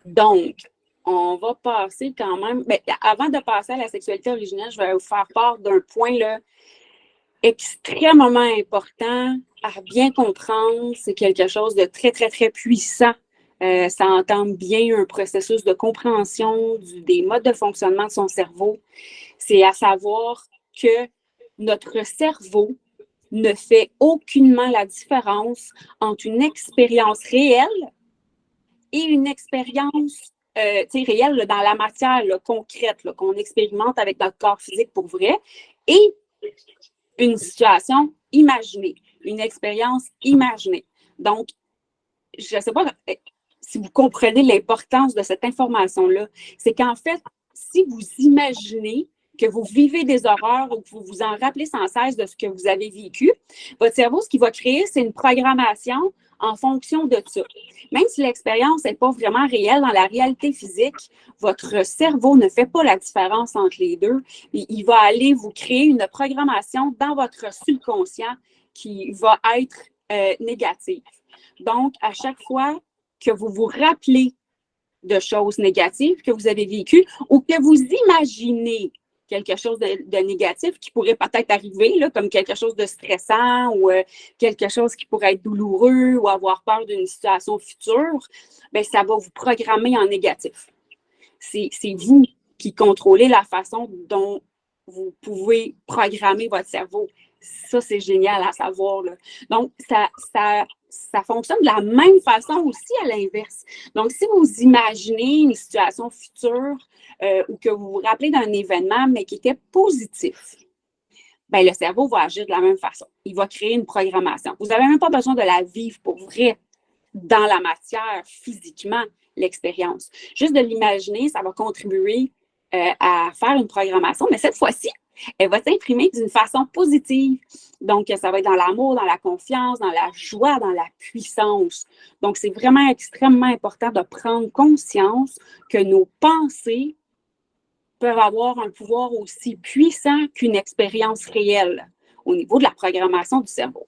Donc, on va passer quand même. Bien, avant de passer à la sexualité originelle, je vais vous faire part d'un point là, extrêmement important à bien comprendre. C'est quelque chose de très, très, très puissant. Ça entame bien un processus de compréhension des modes de fonctionnement de son cerveau. C'est à savoir que notre cerveau ne fait aucunement la différence entre une expérience réelle et une expérience réelle là, dans la matière là, concrète là, qu'on expérimente avec notre corps physique pour vrai et une situation imaginée, une expérience imaginée. Donc, je ne sais pas si vous comprenez l'importance de cette information-là. C'est qu'en fait, si vous imaginez que vous vivez des horreurs ou que vous vous en rappelez sans cesse de ce que vous avez vécu, votre cerveau, ce qu'il va créer, c'est une programmation en fonction de ça. Même si l'expérience n'est pas vraiment réelle dans la réalité physique, votre cerveau ne fait pas la différence entre les deux. Il va aller vous créer une programmation dans votre subconscient qui va être négative. Donc, à chaque fois que vous vous rappelez de choses négatives que vous avez vécues ou que vous imaginez quelque chose de négatif qui pourrait peut-être arriver, là, comme quelque chose de stressant ou quelque chose qui pourrait être douloureux ou avoir peur d'une situation future, bien, ça va vous programmer en négatif. C'est vous qui contrôlez la façon dont vous pouvez programmer votre cerveau. Ça, c'est génial à savoir. Là. Donc, ça fonctionne de la même façon aussi à l'inverse. Donc, si vous imaginez une situation future ou que vous vous rappelez d'un événement, mais qui était positif, bien, le cerveau va agir de la même façon. Il va créer une programmation. Vous n'avez même pas besoin de la vivre pour vrai dans la matière, physiquement, l'expérience. Juste de l'imaginer, ça va contribuer à faire une programmation, mais cette fois-ci, elle va s'imprimer d'une façon positive. Donc, ça va être dans l'amour, dans la confiance, dans la joie, dans la puissance. Donc, c'est vraiment extrêmement important de prendre conscience que nos pensées peuvent avoir un pouvoir aussi puissant qu'une expérience réelle au niveau de la programmation du cerveau.